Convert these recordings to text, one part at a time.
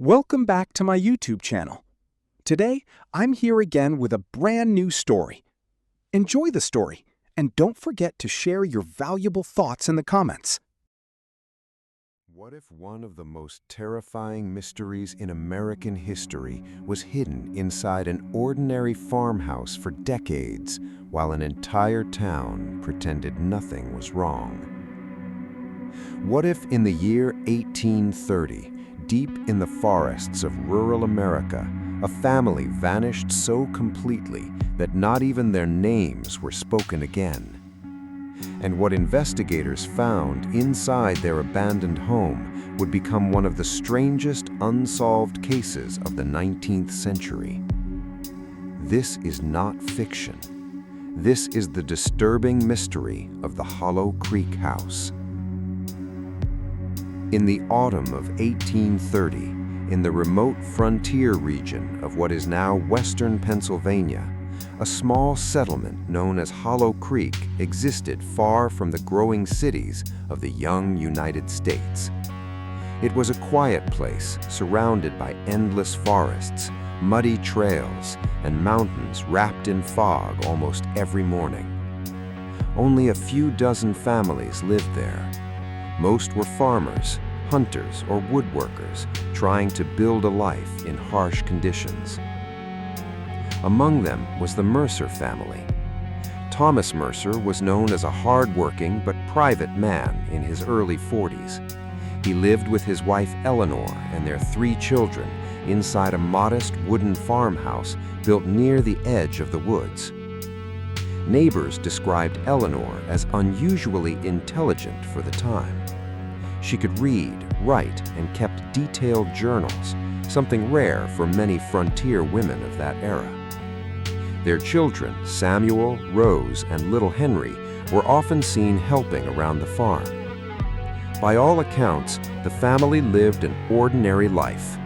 Welcome back to my YouTube channel. Today, I'm here again with a brand new story. Enjoy the story, and don't forget to share your valuable thoughts in the comments. What if one of the most terrifying mysteries in American history was hidden inside an ordinary farmhouse for decades, while an entire town pretended nothing was wrong? What if in the year 1830, deep in the forests of rural America, a family vanished so completely that not even their names were spoken again? And what investigators found inside their abandoned home would become one of the strangest unsolved cases of the 19th century. This is not fiction. This is the disturbing mystery of the Hollow Creek House. In the autumn of 1830, in the remote frontier region of what is now western Pennsylvania, a small settlement known as Hollow Creek existed far from the growing cities of the young United States. It was a quiet place surrounded by endless forests, muddy trails, and mountains wrapped in fog almost every morning. Only a few dozen families lived there. Most were farmers, hunters, or woodworkers trying to build a life in harsh conditions. Among them was the Mercer family. Thomas Mercer was known as a hard-working but private man in his early 40s. He lived with his wife Eleanor and their 3 children inside a modest wooden farmhouse built near the edge of the woods. Neighbors described Eleanor as unusually intelligent for the time. She could read, write, and kept detailed journals, something rare for many frontier women of that era. Their children, Samuel, Rose, and little Henry, were often seen helping around the farm. By all accounts, the family lived an ordinary life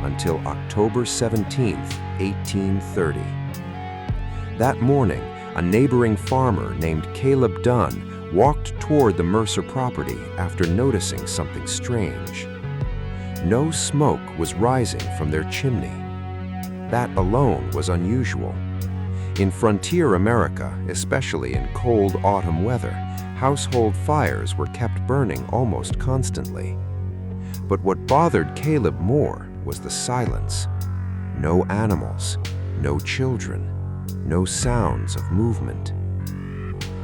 until October 17, 1830. That morning, a neighboring farmer named Caleb Dunn walked toward the Mercer property after noticing something strange. No smoke was rising from their chimney. That alone was unusual. In frontier America, especially in cold autumn weather, household fires were kept burning almost constantly. But what bothered Caleb more was the silence. No animals, no children, no sounds of movement.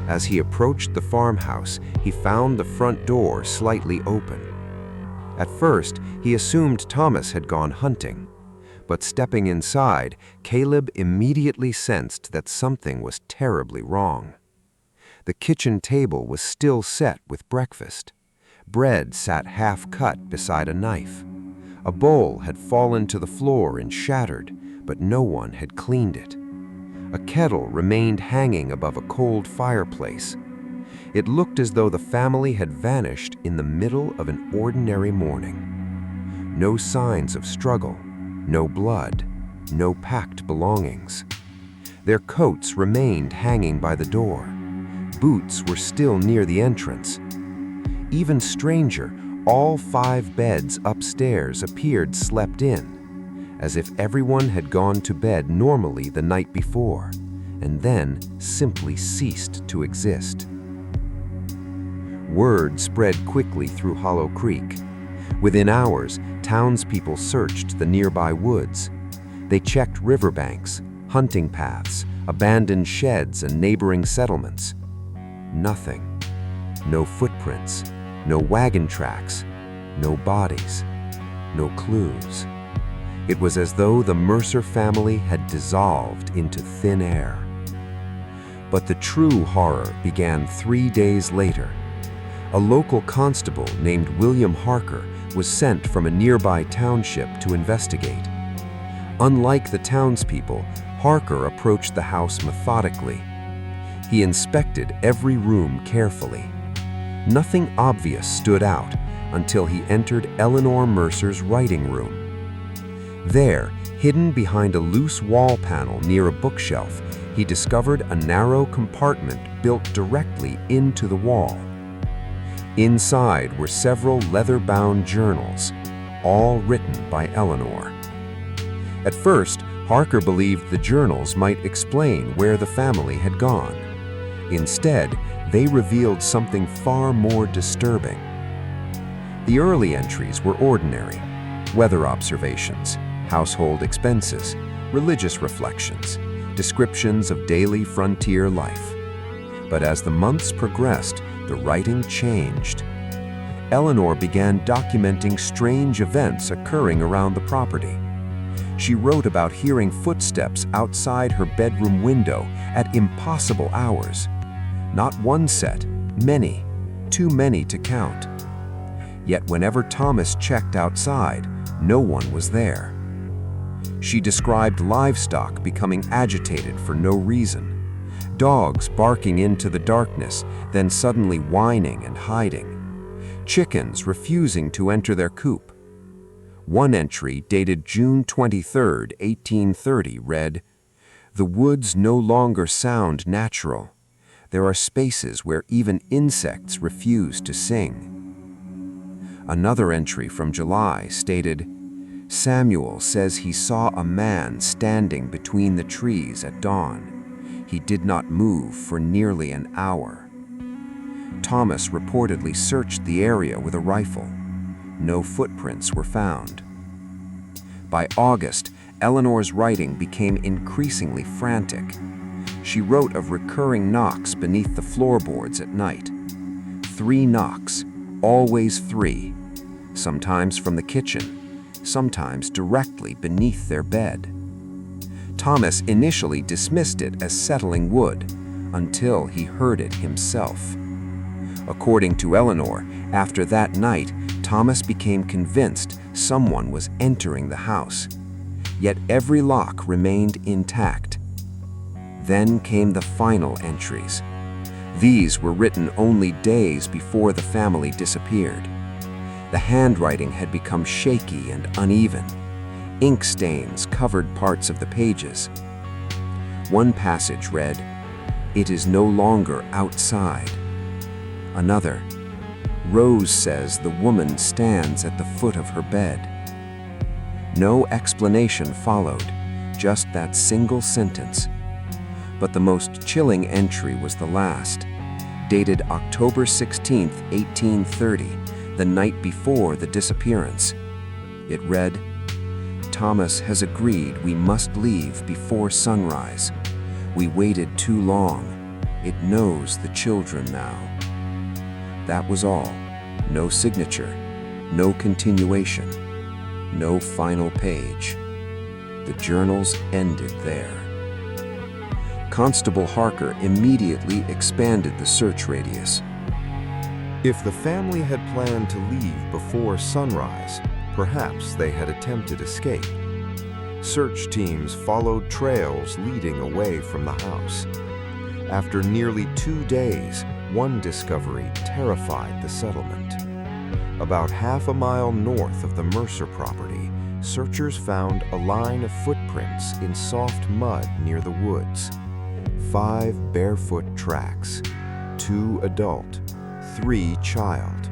As he approached the farmhouse, he found the front door slightly open. At first, he assumed Thomas had gone hunting, but stepping inside, Caleb immediately sensed that something was terribly wrong. The kitchen table was still set with breakfast. Bread sat half-cut beside a knife. A bowl had fallen to the floor and shattered, but no one had cleaned it. A kettle remained hanging above a cold fireplace. It looked as though the family had vanished in the middle of an ordinary morning. No signs of struggle, no blood, no packed belongings. Their coats remained hanging by the door. Boots were still near the entrance. Even stranger, all 5 beds upstairs appeared slept in, as if everyone had gone to bed normally the night before, and then simply ceased to exist. Word spread quickly through Hollow Creek. Within hours, townspeople searched the nearby woods. They checked riverbanks, hunting paths, abandoned sheds, and neighboring settlements. Nothing. No footprints, no wagon tracks, no bodies, no clues. It was as though the Mercer family had dissolved into thin air. But the true horror began 3 days later. A local constable named William Harker was sent from a nearby township to investigate. Unlike the townspeople, Harker approached the house methodically. He inspected every room carefully. Nothing obvious stood out until he entered Eleanor Mercer's writing room. There, hidden behind a loose wall panel near a bookshelf, he discovered a narrow compartment built directly into the wall. Inside were several leather-bound journals. all written by Eleanor. At first, Harker believed the journals might explain where the family had gone. Instead, they revealed something far more disturbing. The early entries were ordinary: weather observations, household expenses, religious reflections, descriptions of daily frontier life. But as the months progressed, the writing changed. Eleanor began documenting strange events occurring around the property. She wrote about hearing footsteps outside her bedroom window at impossible hours. Not one set, many, too many to count. Yet whenever Thomas checked outside, no one was there. She described livestock becoming agitated for no reason, dogs barking into the darkness, then suddenly whining and hiding, chickens refusing to enter their coop. One entry, dated June 23, 1830, read, "The woods no longer sound natural. There are spaces where even insects refuse to sing." Another entry from July stated, "Samuel says he saw a man standing between the trees at dawn. He did not move for nearly an hour." Thomas reportedly searched the area with a rifle. No footprints were found. By August, Eleanor's writing became increasingly frantic. She wrote of recurring knocks beneath the floorboards at night. 3 knocks, always 3, sometimes from the kitchen, sometimes directly beneath their bed. Thomas initially dismissed it as settling wood, until he heard it himself. According to Eleanor, after that night, Thomas became convinced someone was entering the house. Yet every lock remained intact. Then came the final entries. These were written only days before the family disappeared. The handwriting had become shaky and uneven. Ink stains covered parts of the pages. One passage read, "It is no longer outside." Another, "Rose says the woman stands at the foot of her bed." No explanation followed, just that single sentence. But the most chilling entry was the last, dated October 16, 1830, the night before the disappearance. It read, "Thomas has agreed we must leave before sunrise. We waited too long. It knows the children now." That was all. No signature, no continuation, no final page. The journals ended there. Constable Harker immediately expanded the search radius. If the family had planned to leave before sunrise, perhaps they had attempted escape. Search teams followed trails leading away from the house. After nearly 2 days, one discovery terrified the settlement. About half a mile north of the Mercer property, searchers found a line of footprints in soft mud near the woods. 5 barefoot tracks, 2 adult, 3 child,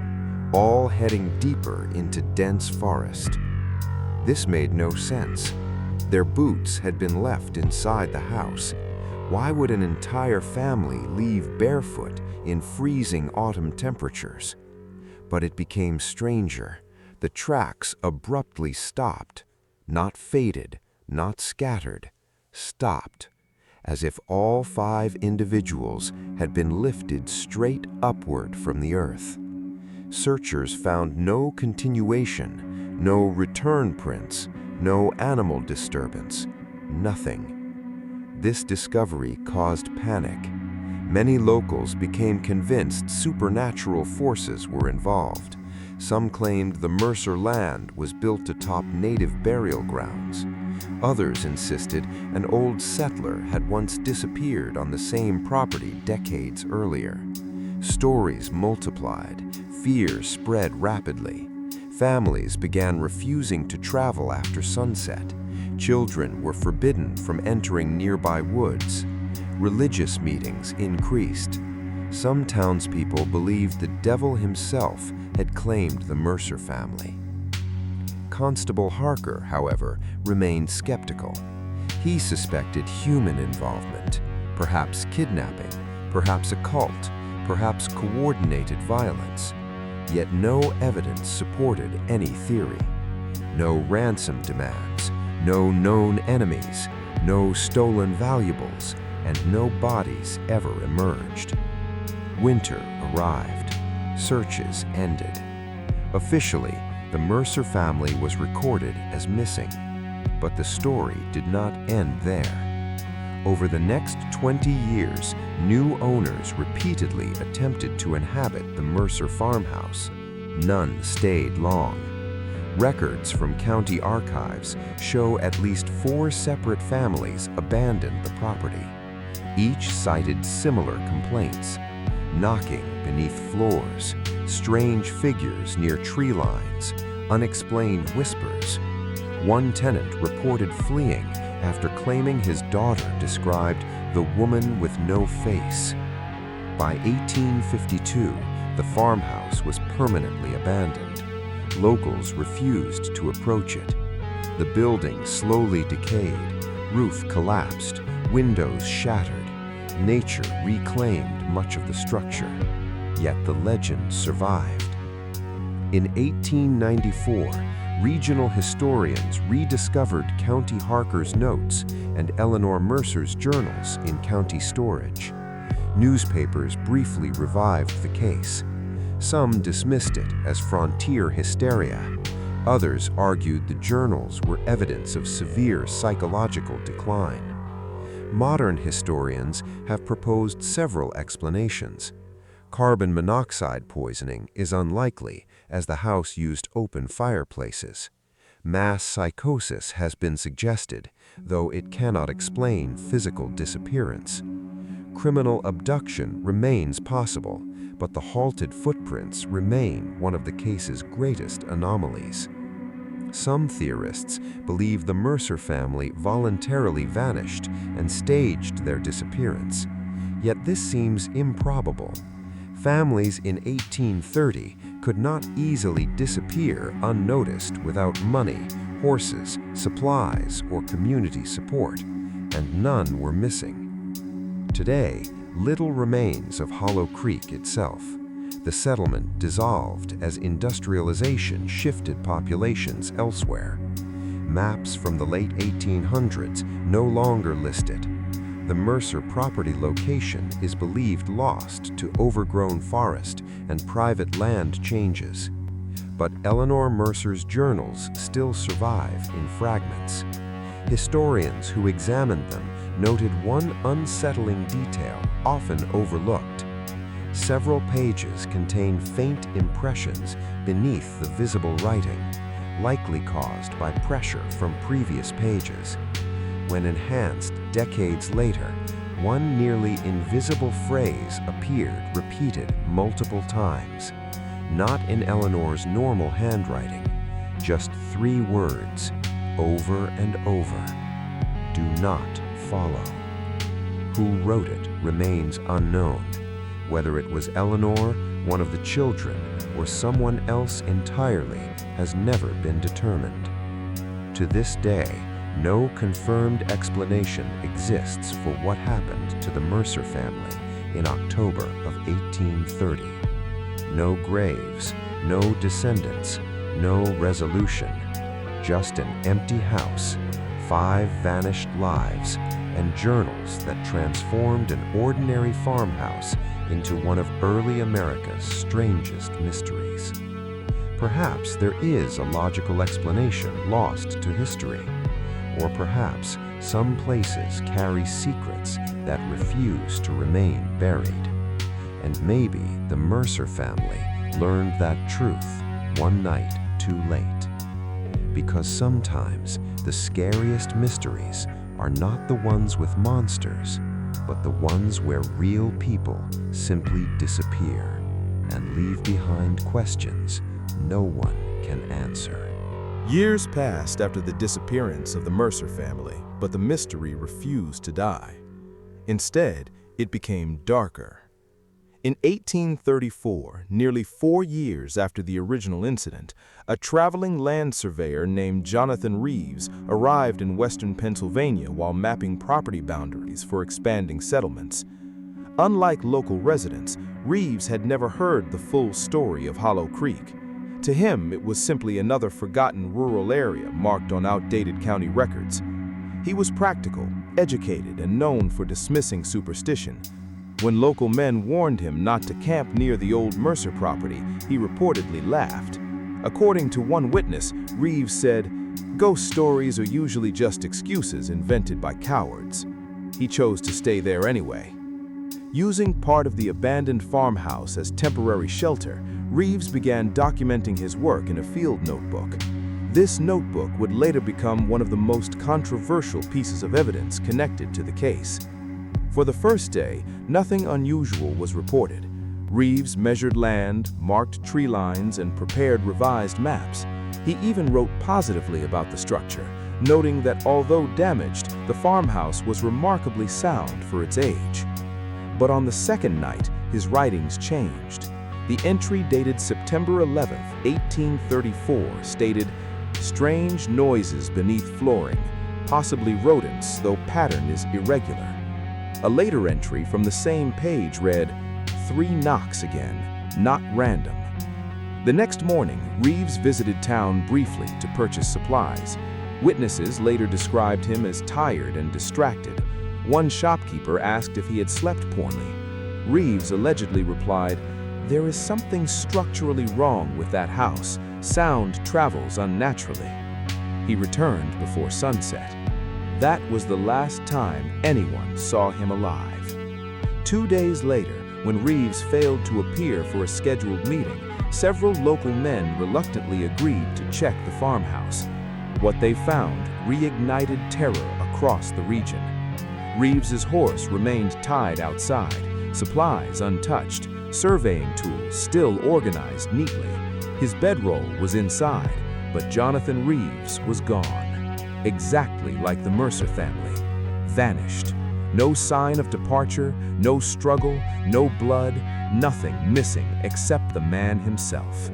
all heading deeper into dense forest. This made no sense. Their boots had been left inside the house. Why would an entire family leave barefoot in freezing autumn temperatures? But it became stranger. The tracks abruptly stopped, not faded, not scattered, stopped, as if all 5 individuals had been lifted straight upward from the earth. Searchers found no continuation, no return prints, no animal disturbance, nothing. This discovery caused panic. Many locals became convinced supernatural forces were involved. Some claimed the Mercer land was built atop native burial grounds. Others insisted an old settler had once disappeared on the same property decades earlier. Stories multiplied, fear spread rapidly. Families began refusing to travel after sunset. Children were forbidden from entering nearby woods. Religious meetings increased. Some townspeople believed the devil himself had claimed the Mercer family. Constable Harker, however, remained skeptical. He suspected human involvement, perhaps kidnapping, perhaps a cult, perhaps coordinated violence. Yet no evidence supported any theory. No ransom demands, no known enemies, no stolen valuables, and no bodies ever emerged. Winter arrived. Searches ended. Officially, the Mercer family was recorded as missing. But the story did not end there. Over the next 20 years, new owners repeatedly attempted to inhabit the Mercer farmhouse. None stayed long. Records from county archives show at least 4 separate families abandoned the property. Each cited similar complaints: knocking beneath floors, strange figures near tree lines, unexplained whispers. One tenant reported fleeing after claiming his daughter described the woman with no face. By 1852, the farmhouse was permanently abandoned. Locals refused to approach it. The building slowly decayed, roof collapsed, windows shattered. Nature reclaimed much of the structure, yet the legend survived. In 1894, regional historians rediscovered County Harker's notes and Eleanor Mercer's journals in county storage. Newspapers briefly revived the case. Some dismissed it as frontier hysteria. Others argued the journals were evidence of severe psychological decline. Modern historians have proposed several explanations. Carbon monoxide poisoning is unlikely, as the house used open fireplaces. Mass psychosis has been suggested, though it cannot explain physical disappearance. Criminal abduction remains possible, but the halted footprints remain one of the case's greatest anomalies. Some theorists believe the Mercer family voluntarily vanished and staged their disappearance. Yet this seems improbable. Families in 1830 could not easily disappear unnoticed without money, horses, supplies, or community support, and none were missing. Today, little remains of Hollow Creek itself. The settlement dissolved as industrialization shifted populations elsewhere. Maps from the late 1800s no longer list it. The Mercer property location is believed lost to overgrown forest and private land changes. But Eleanor Mercer's journals still survive in fragments. Historians who examined them noted one unsettling detail often overlooked. Several pages contain faint impressions beneath the visible writing, likely caused by pressure from previous pages. When enhanced decades later, one nearly invisible phrase appeared repeated multiple times. Not in Eleanor's normal handwriting, just 3 words, over and over: "Do not follow." Who wrote it remains unknown. Whether it was Eleanor, one of the children, or someone else entirely has never been determined. To this day, no confirmed explanation exists for what happened to the Mercer family in October of 1830. No graves, no descendants, no resolution. Just an empty house, 5 vanished lives, and journals that transformed an ordinary farmhouse into one of early America's strangest mysteries. Perhaps there is a logical explanation lost to history. Or perhaps some places carry secrets that refuse to remain buried. And maybe the Mercer family learned that truth one night too late. Because sometimes the scariest mysteries are not the ones with monsters, but the ones where real people simply disappear and leave behind questions no one can answer. Years passed after the disappearance of the Mercer family, but the mystery refused to die. Instead, it became darker. In 1834, nearly 4 years after the original incident, a traveling land surveyor named Jonathan Reeves arrived in western Pennsylvania while mapping property boundaries for expanding settlements. Unlike local residents, Reeves had never heard the full story of Hollow Creek. To him, it was simply another forgotten rural area marked on outdated county records. He was practical, educated, and known for dismissing superstition. When local men warned him not to camp near the old Mercer property, he reportedly laughed. According to one witness, Reeves said, "Ghost stories are usually just excuses invented by cowards." He chose to stay there anyway. Using part of the abandoned farmhouse as temporary shelter, Reeves began documenting his work in a field notebook. This notebook would later become one of the most controversial pieces of evidence connected to the case. For the first day, nothing unusual was reported. Reeves measured land, marked tree lines, and prepared revised maps. He even wrote positively about the structure, noting that although damaged, the farmhouse was remarkably sound for its age. But on the second night, his writings changed. The entry dated September 11, 1834, stated, "Strange noises beneath flooring, possibly rodents, though pattern is irregular." A later entry from the same page read, "3 knocks again, not random." The next morning, Reeves visited town briefly to purchase supplies. Witnesses later described him as tired and distracted. One shopkeeper asked if he had slept poorly. Reeves allegedly replied, "There is something structurally wrong with that house. Sound travels unnaturally." He returned before sunset. That was the last time anyone saw him alive. 2 days later, when Reeves failed to appear for a scheduled meeting, several local men reluctantly agreed to check the farmhouse. What they found reignited terror across the region. Reeves's horse remained tied outside, supplies untouched, surveying tools still organized neatly. His bedroll was inside, but Jonathan Reeves was gone. Exactly like the Mercer family. Vanished. No sign of departure, no struggle, no blood, nothing missing except the man himself.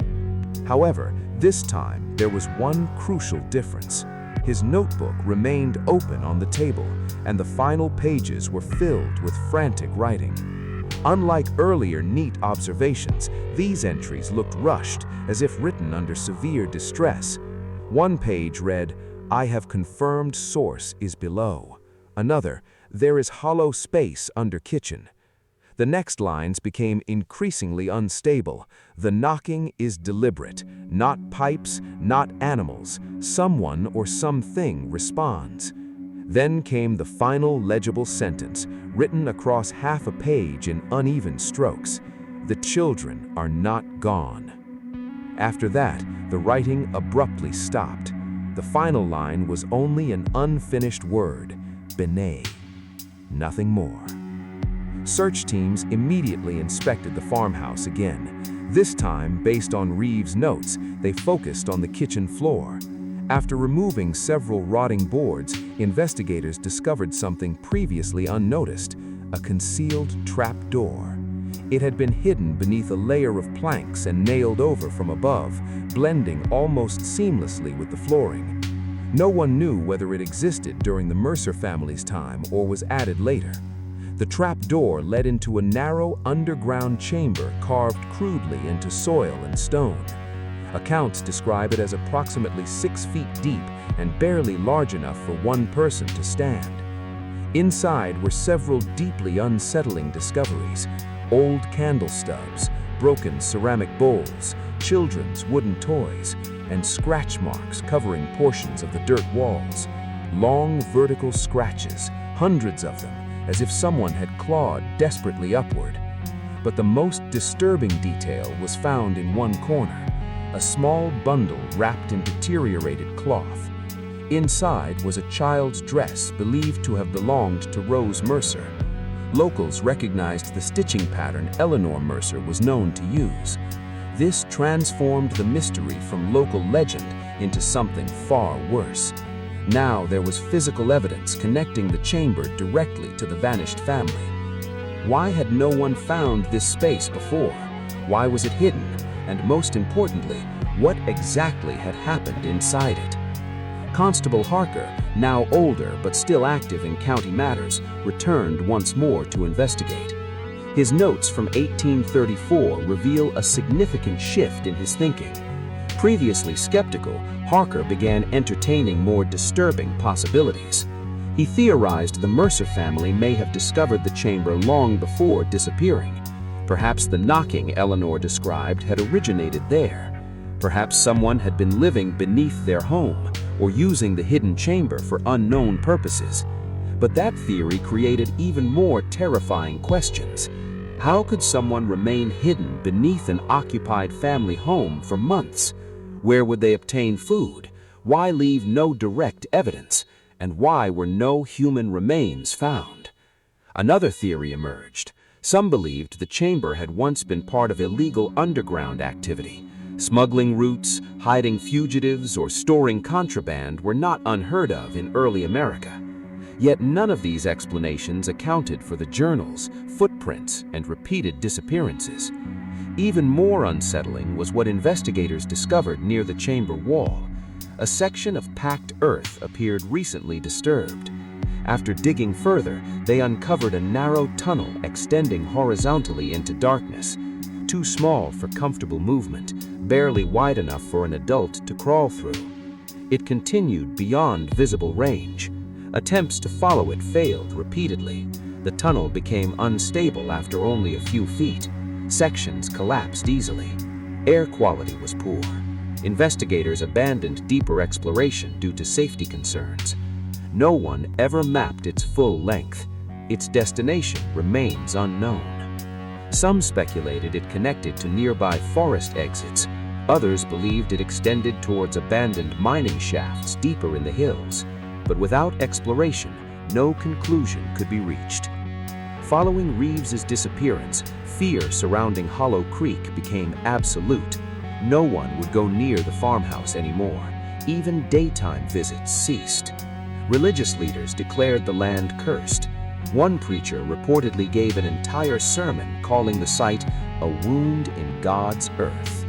However, this time there was one crucial difference. His notebook remained open on the table, and the final pages were filled with frantic writing. Unlike earlier neat observations, these entries looked rushed, as if written under severe distress. One page read, "I have confirmed source is below." Another, "There is hollow space under kitchen." The next lines became increasingly unstable. "The knocking is deliberate. Not pipes, not animals. Someone or something responds." Then came the final legible sentence, written across half a page in uneven strokes. "The children are not gone." After that, the writing abruptly stopped. The final line was only an unfinished word, "Benet." Nothing more. Search teams immediately inspected the farmhouse again. This time, based on Reeves' notes, they focused on the kitchen floor. After removing several rotting boards, investigators discovered something previously unnoticed, a concealed trap door. It had been hidden beneath a layer of planks and nailed over from above, blending almost seamlessly with the flooring. No one knew whether it existed during the Mercer family's time or was added later. The trap door led into a narrow underground chamber carved crudely into soil and stone. Accounts describe it as approximately 6 feet deep and barely large enough for one person to stand. Inside were several deeply unsettling discoveries: old candle stubs, broken ceramic bowls, children's wooden toys, and scratch marks covering portions of the dirt walls. Long vertical scratches, hundreds of them, as if someone had clawed desperately upward. But the most disturbing detail was found in one corner, a small bundle wrapped in deteriorated cloth. Inside was a child's dress believed to have belonged to Rose Mercer. Locals recognized the stitching pattern Eleanor Mercer was known to use. This transformed the mystery from local legend into something far worse. Now there was physical evidence connecting the chamber directly to the vanished family. Why had no one found this space before? Why was it hidden? And most importantly, what exactly had happened inside it? Constable Harker, now older but still active in county matters, returned once more to investigate. His notes from 1834 reveal a significant shift in his thinking. Previously skeptical, Harker began entertaining more disturbing possibilities. He theorized the Mercer family may have discovered the chamber long before disappearing. Perhaps the knocking Eleanor described had originated there. Perhaps someone had been living beneath their home or using the hidden chamber for unknown purposes. But that theory created even more terrifying questions. How could someone remain hidden beneath an occupied family home for months? Where would they obtain food? Why leave no direct evidence? And why were no human remains found? Another theory emerged. Some believed the chamber had once been part of illegal underground activity. Smuggling routes, hiding fugitives, or storing contraband were not unheard of in early America. Yet none of these explanations accounted for the journals, footprints, and repeated disappearances. Even more unsettling was what investigators discovered near the chamber wall. A section of packed earth appeared recently disturbed. After digging further, they uncovered a narrow tunnel extending horizontally into darkness. Too small for comfortable movement, barely wide enough for an adult to crawl through. It continued beyond visible range. Attempts to follow it failed repeatedly. The tunnel became unstable after only a few feet. Sections collapsed easily. Air quality was poor. Investigators abandoned deeper exploration due to safety concerns. No one ever mapped its full length. Its destination remains unknown. Some speculated it connected to nearby forest exits. Others believed it extended towards abandoned mining shafts deeper in the hills. But without exploration, no conclusion could be reached. Following Reeves's disappearance, fear surrounding Hollow Creek became absolute. No one would go near the farmhouse anymore. Even daytime visits ceased. Religious leaders declared the land cursed. One preacher reportedly gave an entire sermon calling the site a wound in God's earth.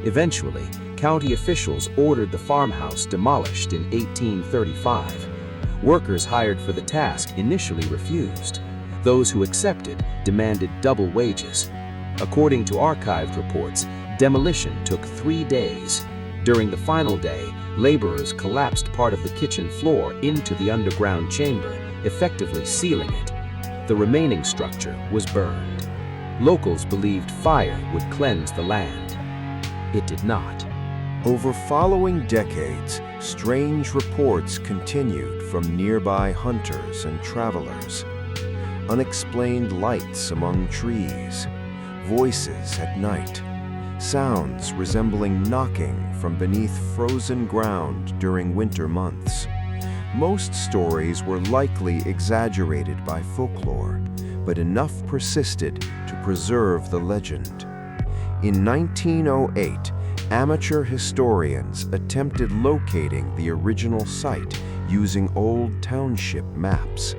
Eventually, county officials ordered the farmhouse demolished in 1835. Workers hired for the task initially refused. Those who accepted demanded double wages. According to archived reports, demolition took 3 days. During the final day, laborers collapsed part of the kitchen floor into the underground chamber, effectively sealing it. The remaining structure was burned. Locals believed fire would cleanse the land. It did not. Over following decades, strange reports continued from nearby hunters and travelers. Unexplained lights among trees, voices at night, sounds resembling knocking from beneath frozen ground during winter months. Most stories were likely exaggerated by folklore, but enough persisted to preserve the legend. In 1908, amateur historians attempted locating the original site using old township maps.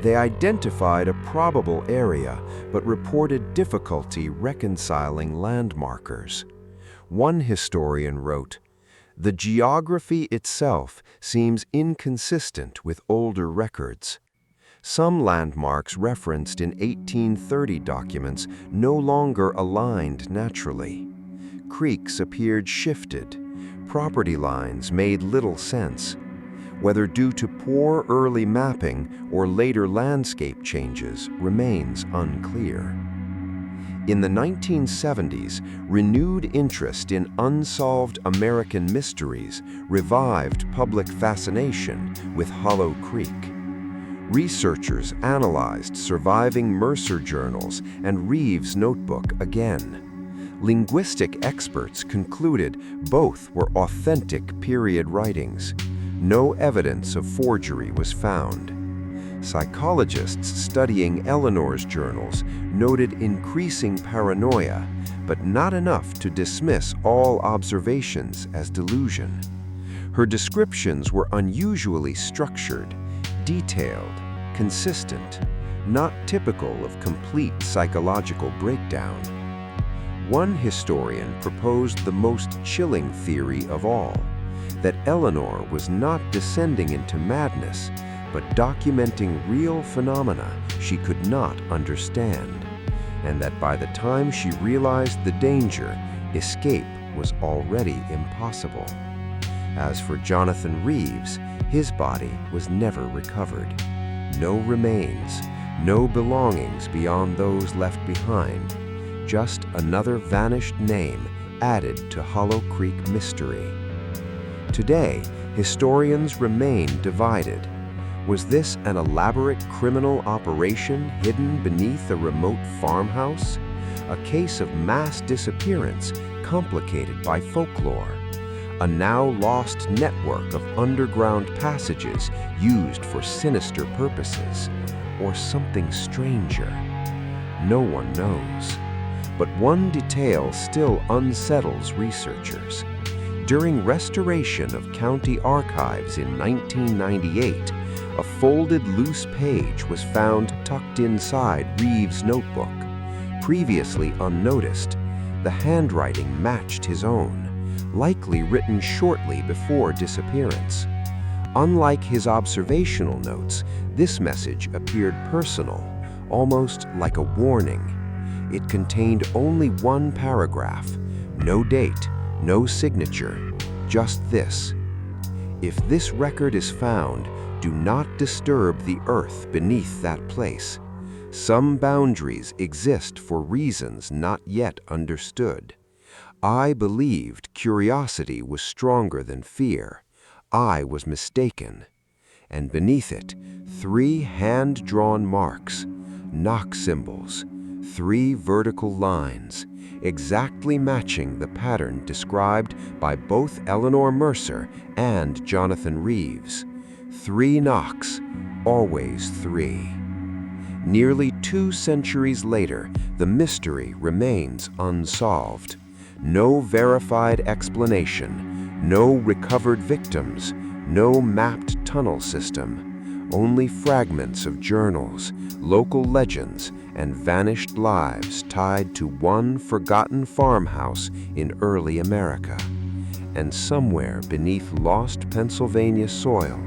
They identified a probable area, but reported difficulty reconciling landmarkers. One historian wrote, "The geography itself seems inconsistent with older records. Some landmarks referenced in 1830 documents no longer aligned naturally. Creeks appeared shifted. Property lines made little sense. Whether due to poor early mapping or later landscape changes remains unclear." In the 1970s, renewed interest in unsolved American mysteries revived public fascination with Hollow Creek. Researchers analyzed surviving Mercer journals and Reeves' notebook again. Linguistic experts concluded both were authentic period writings. No evidence of forgery was found. Psychologists studying Eleanor's journals noted increasing paranoia, but not enough to dismiss all observations as delusion. Her descriptions were unusually structured, detailed, consistent. not typical of complete psychological breakdown. One historian proposed the most chilling theory of all, that Eleanor was not descending into madness, but documenting real phenomena she could not understand, and that by the time she realized the danger, escape was already impossible. As for Jonathan Reeves, his body was never recovered. No remains, no belongings beyond those left behind, just another vanished name added to Hollow Creek mystery. Today, historians remain divided. Was this an elaborate criminal operation hidden beneath a remote farmhouse? A case of mass disappearance complicated by folklore? A now lost network of underground passages used for sinister purposes? Or something stranger? No one knows. But one detail still unsettles researchers. During restoration of county archives in 1998, a folded loose page was found tucked inside Reeves' notebook. Previously unnoticed, the handwriting matched his own, likely written shortly before disappearance. Unlike his observational notes, this message appeared personal, almost like a warning. It contained only one paragraph, no date, no signature, just this: "If this record is found, do not disturb the earth beneath that place. Some boundaries exist for reasons not yet understood. I believed curiosity was stronger than fear. I was mistaken." And beneath it, 3 hand-drawn marks, knock symbols, 3 vertical lines, exactly matching the pattern described by both Eleanor Mercer and Jonathan Reeves. 3 knocks, always 3. Nearly 2 centuries later, the mystery remains unsolved. No verified explanation, no recovered victims, no mapped tunnel system, only fragments of journals, local legends, and vanished lives tied to one forgotten farmhouse in early America. And somewhere beneath lost Pennsylvania soil,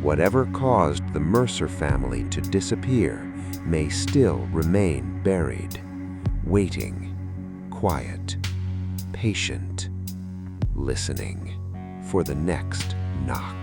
whatever caused the Mercer family to disappear may still remain buried, waiting, quiet, patient, listening for the next knock.